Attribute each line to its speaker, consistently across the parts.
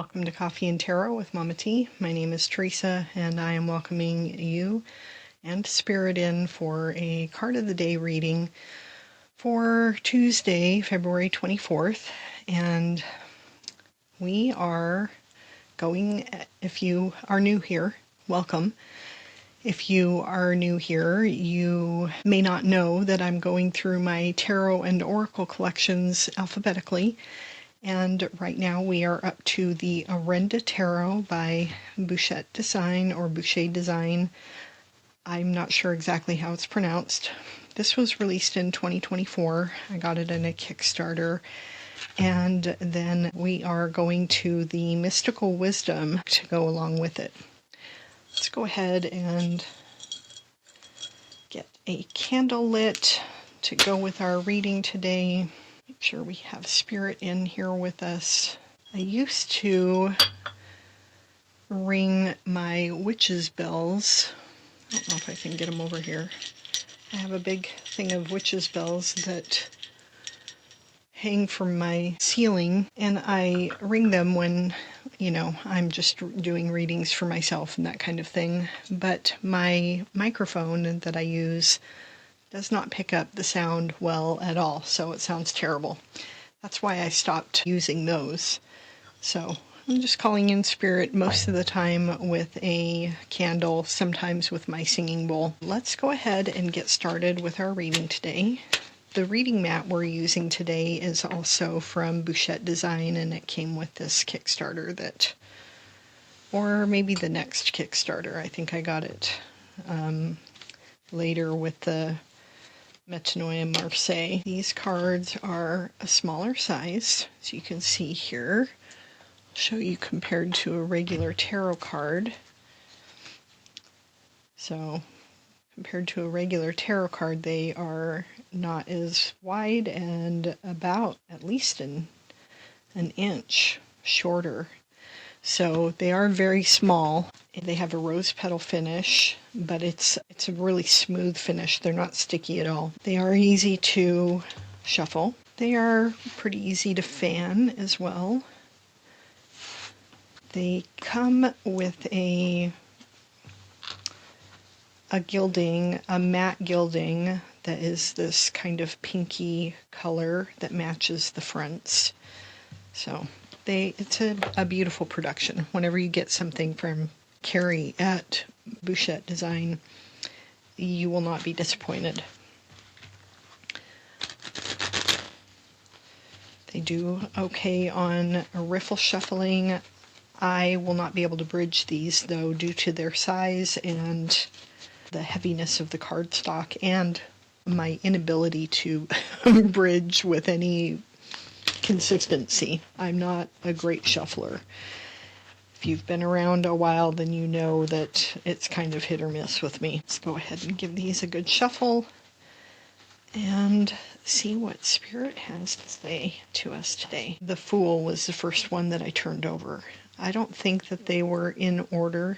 Speaker 1: Welcome to Coffee and Tarot with Mama T. My name is Teresa, and I am welcoming you and Spirit in for a card of the day reading for Tuesday, February 24th. And we are going, if you are new here, welcome. If you are new here, you may not know that I'm going through my tarot and oracle collections alphabetically. And right now we are up to the Orenda Tarot by Bouchette Design or Bouchette Design. I'm not sure exactly how it's pronounced. This was released in 2024. I got it in a Kickstarter. And then we are going to the Mystical Wisdom to go along with it. Let's go ahead and get a candle lit to go with our reading today. Make sure we have Spirit in here with us. I used to ring my witch's bells. I don't know if I can get them over here. I have a big thing of witch's bells that hang from my ceiling, and I ring them when, I'm just doing readings for myself and that kind of thing. But my microphone that I use does not pick up the sound well at all, so it sounds terrible. That's why I stopped using those. So I'm just calling in Spirit most of the time with a candle, sometimes with my singing bowl. Let's go ahead and get started with our reading today. The reading mat we're using today is also from Bouchette Design, and it came with this Kickstarter or maybe the next Kickstarter. I think I got it later with the Metanoia Marseille. These cards are a smaller size, as you can see here. I'll show you compared to a regular tarot card. So, compared to a regular tarot card, they are not as wide and about at least an inch shorter. So they are very small. They have a rose petal finish, but it's a really smooth finish. They're not sticky at all. They are easy to shuffle. They are pretty easy to fan as well. They come with a gilding, a matte gilding that is this kind of pinky color that matches the fronts. So it's a beautiful production. Whenever you get something from Carrie at Bouchette Design, you will not be disappointed. They do okay on riffle shuffling. I will not be able to bridge these, though, due to their size and the heaviness of the cardstock and my inability to bridge with any consistency. I'm not a great shuffler. If you've been around a while, then you know that it's kind of hit or miss with me. Let's go ahead and give these a good shuffle and see what Spirit has to say to us today. The Fool was the first one that I turned over. I don't think that they were in order,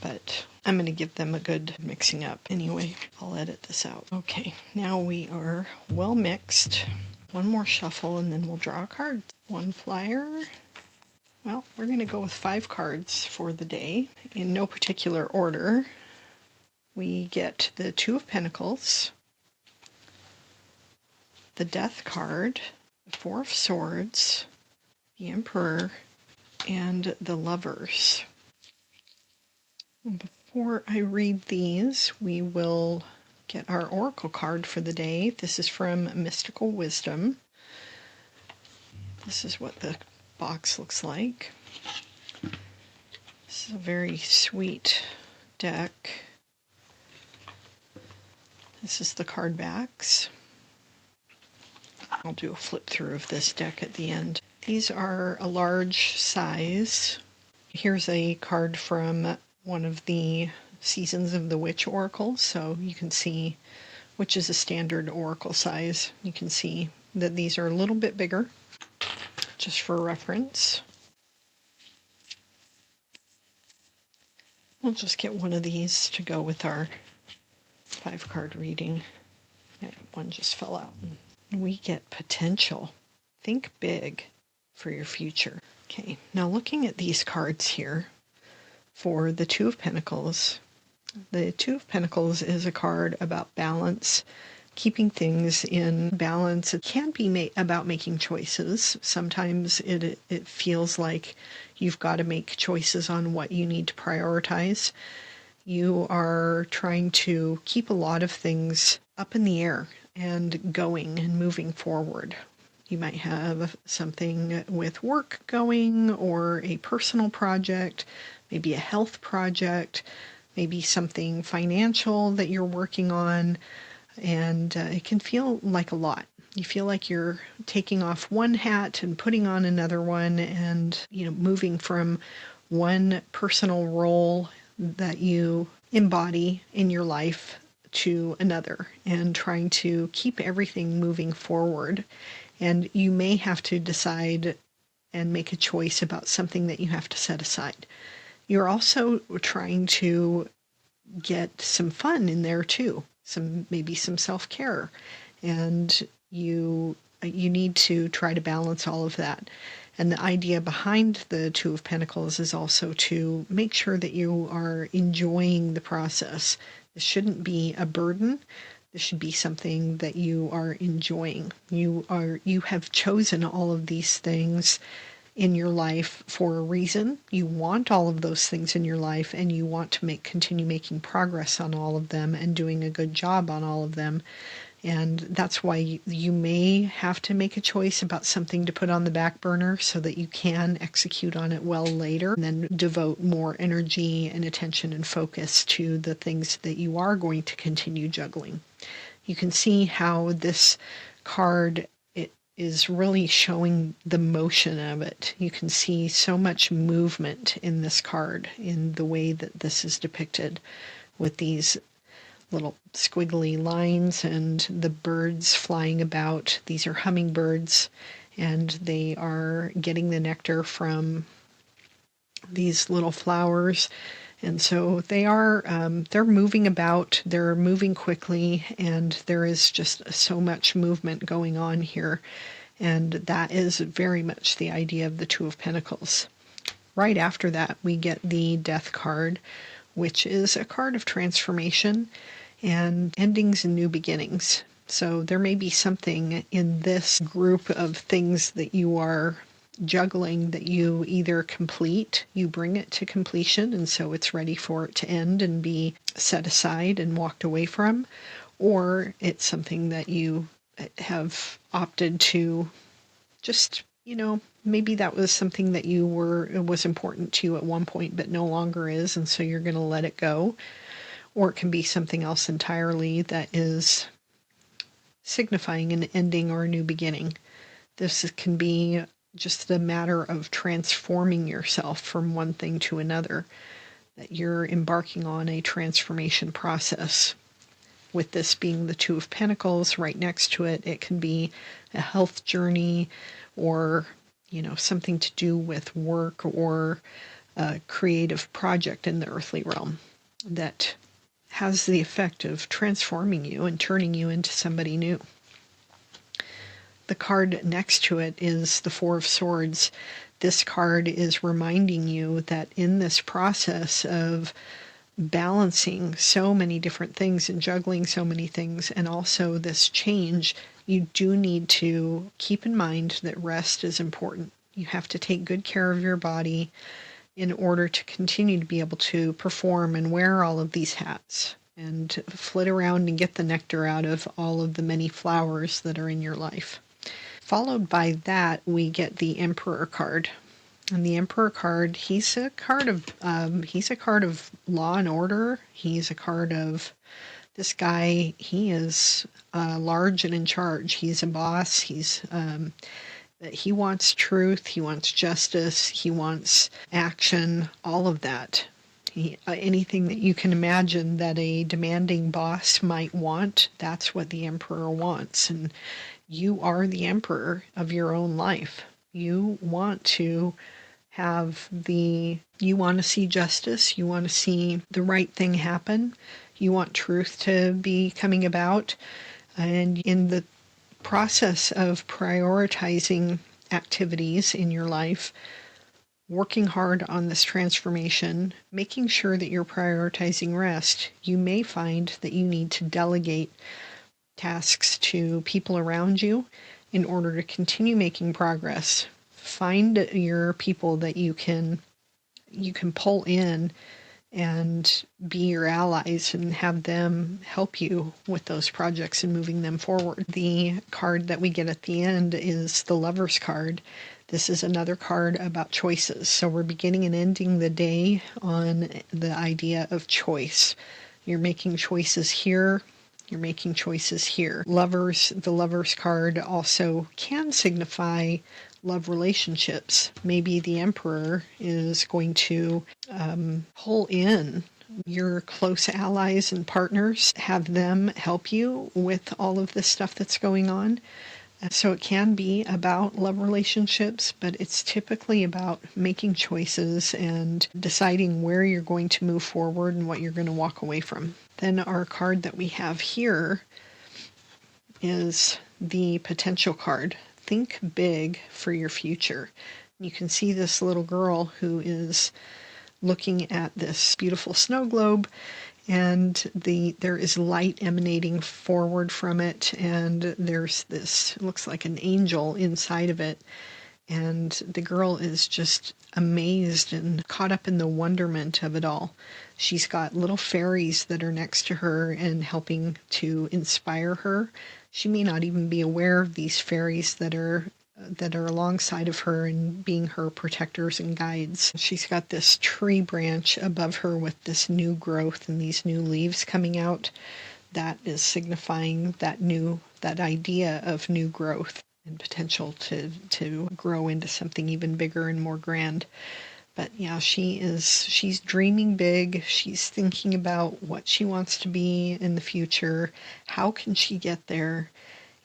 Speaker 1: but I'm going to give them a good mixing up. Anyway, I'll edit this out. Okay, now we are well mixed. One more shuffle and then we'll draw a card. One flyer. Well, we're going to go with 5 cards for the day in no particular order. We get the 2 of Pentacles, the Death card, the 4 of Swords, the Emperor, and the Lovers. Before I read these, we will get our oracle card for the day. This is from Mystical Wisdom. This is what the box looks like. This is a very sweet deck. This is the card backs. I'll do a flip through of this deck at the end. These are a large size. Here's a card from one of the Seasons of the Witch oracles, so you can see which is a standard oracle size. You can see that these are a little bit bigger, just for reference. We'll just get one of these to go with our 5-card reading. Yeah, one just fell out. We get potential. Think big for your future. Okay, now looking at these cards here for the Two of Pentacles. The Two of Pentacles is a card about balance, keeping things in balance. It can be about making choices. Sometimes it feels like you've got to make choices on what you need to prioritize. You are trying to keep a lot of things up in the air and going and moving forward. You might have something with work going, or a personal project, maybe a health project, maybe something financial that you're working on, and it can feel like a lot. You feel like you're taking off one hat and putting on another one, and moving from one personal role that you embody in your life to another, and trying to keep everything moving forward. And you may have to decide and make a choice about something that you have to set aside. You're also trying to get some fun in there too, maybe some self-care, and you need to try to balance all of that. And the idea behind the Two of Pentacles is also to make sure that you are enjoying the process. This shouldn't be a burden. This should be something that you are enjoying. You have chosen all of these things in your life for a reason. You want all of those things in your life, and you want to continue making progress on all of them and doing a good job on all of them. And that's why you may have to make a choice about something to put on the back burner so that you can execute on it well later, and then devote more energy and attention and focus to the things that you are going to continue juggling. You can see how this card is really showing the motion of it. You can see so much movement in this card in the way that this is depicted, with these little squiggly lines and the birds flying about. These are hummingbirds, and they are getting the nectar from these little flowers. And so they're moving about, they're moving quickly, and there is just so much movement going on here. And that is very much the idea of the Two of Pentacles. Right after that, we get the Death card, which is a card of transformation and endings and new beginnings. So there may be something in this group of things that you are juggling that you either complete, you bring it to completion, and so it's ready for it to end and be set aside and walked away from, or it's something that you have opted to just, maybe that was something that it was important to you at one point but no longer is, and so you're going to let it go. Or it can be something else entirely that is signifying an ending or a new beginning. This can be just a matter of transforming yourself from one thing to another, that you're embarking on a transformation process. With this being the Two of Pentacles right next to it, it can be a health journey, or something to do with work, or a creative project in the earthly realm that has the effect of transforming you and turning you into somebody new. The card next to it is the Four of Swords. This card is reminding you that in this process of balancing so many different things and juggling so many things, and also this change, you do need to keep in mind that rest is important. You have to take good care of your body in order to continue to be able to perform and wear all of these hats and flit around and get the nectar out of all of the many flowers that are in your life. Followed by that, we get the Emperor card. And the Emperor card, he's a card of law and order. He's a card of this guy. He is large and in charge. He's a boss. He wants truth, he wants justice, he wants action, all of that. Anything that you can imagine that a demanding boss might want, that's what the Emperor wants. And you are the emperor of your own life. You want to see justice, you want to see the right thing happen, you want truth to be coming about, and in the process of prioritizing activities in your life, working hard on this transformation, making sure that you're prioritizing rest, you may find that you need to delegate tasks to people around you in order to continue making progress. Find your people that you can pull in and be your allies and have them help you with those projects and moving them forward. The card that we get at the end is the Lover's card. This is another card about choices. So we're beginning and ending the day on the idea of choice. You're making choices here. You're making choices here. The Lover's card also can signify love relationships. Maybe the Emperor is going to pull in your close allies and partners, have them help you with all of this stuff that's going on. So it can be about love relationships, but it's typically about making choices and deciding where you're going to move forward and what you're going to walk away from. Then our card that we have here is the potential card. Think big for your future. You can see this little girl who is looking at this beautiful snow globe, and there is light emanating forward from it, and there's this, looks like an angel inside of it, and the girl is just amazed and caught up in the wonderment of it all. She's got little fairies that are next to her and helping to inspire her. She may not even be aware of these fairies that are alongside of her and being her protectors and guides. She's got this tree branch above her with this new growth and these new leaves coming out. That is signifying that idea of new growth and potential to grow into something even bigger and more grand. But yeah, she's dreaming big. She's thinking about what she wants to be in the future. How can she get there?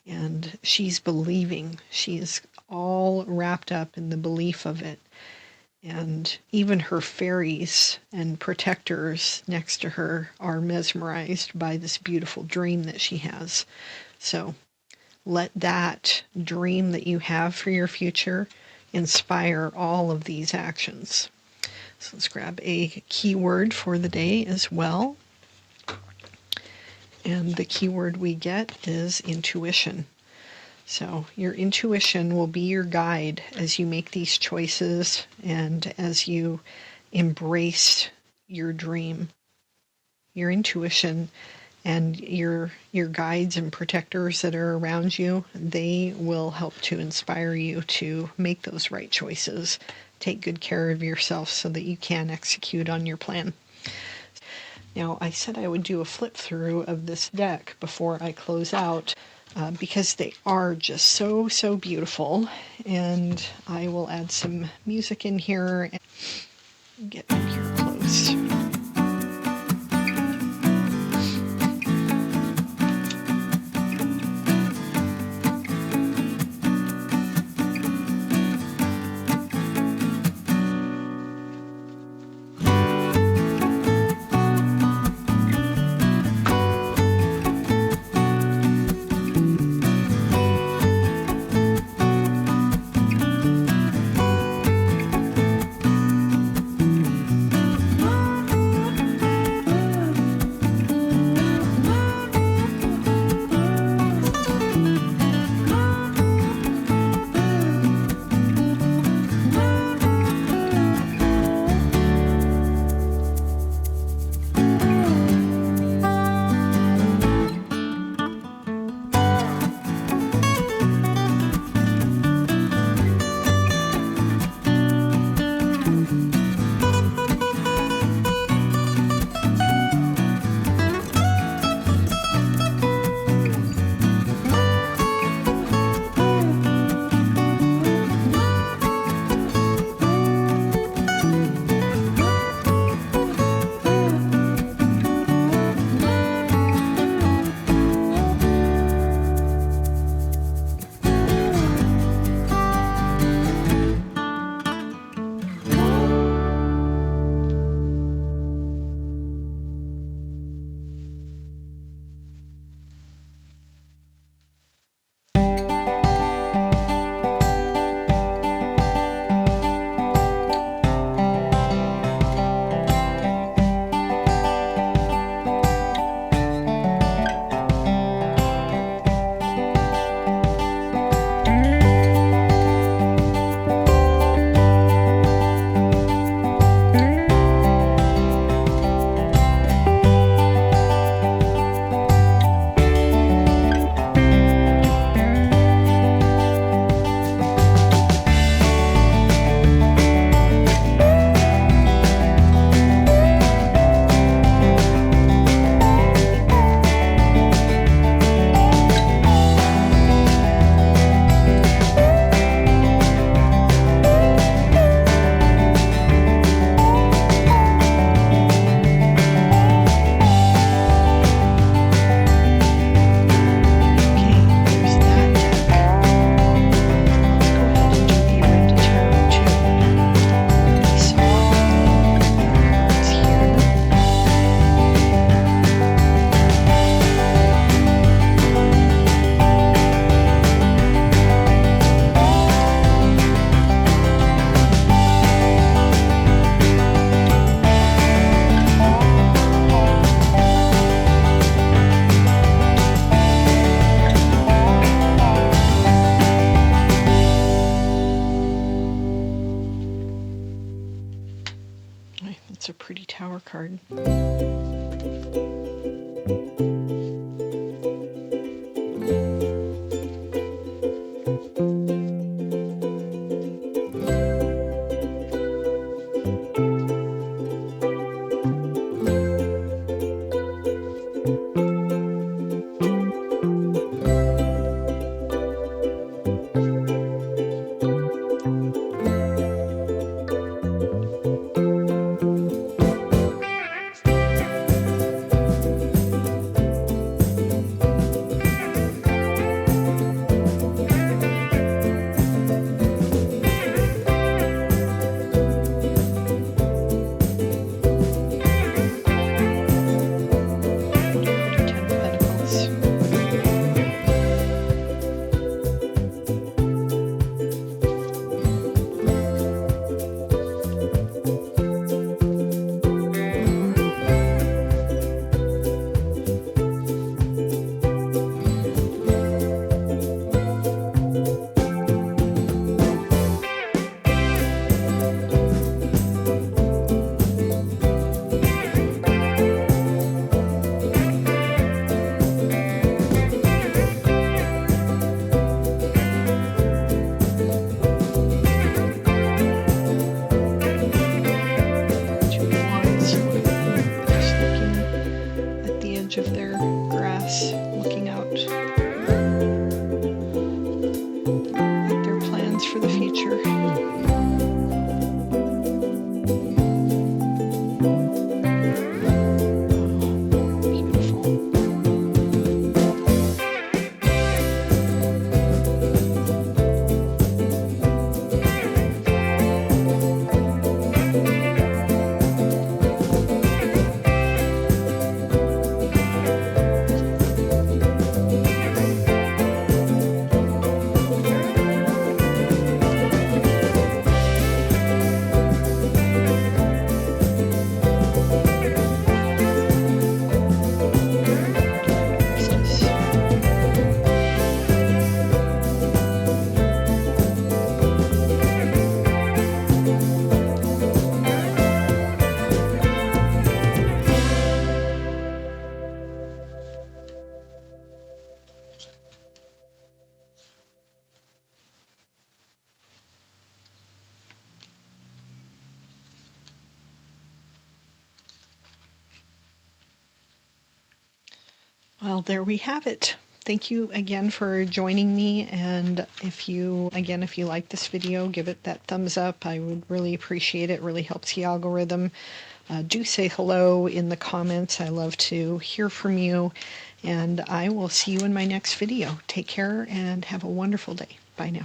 Speaker 1: And she's believing. She is all wrapped up in the belief of it. And even her fairies and protectors next to her are mesmerized by this beautiful dream that she has. So let that dream that you have for your future inspire all of these actions. So let's grab a keyword for the day as well. And the keyword we get is intuition. So your intuition will be your guide as you make these choices and as you embrace your dream. Your intuition and your guides and protectors that are around you, they will help to inspire you to make those right choices. Take good care of yourself so that you can execute on your plan. Now, I said I would do a flip through of this deck before I close out because they are just so, so beautiful. And I will add some music in here and get up here close. my, that's a pretty tower card. Of their grass, looking out at their plans for the future. Well, there we have it. Thank you again for joining me, and if you like this video, give it that thumbs up. I would really appreciate it. It really helps the algorithm. Do say hello in the comments. I love to hear from you, and I will see you in my next video. Take care and have a wonderful day. Bye now.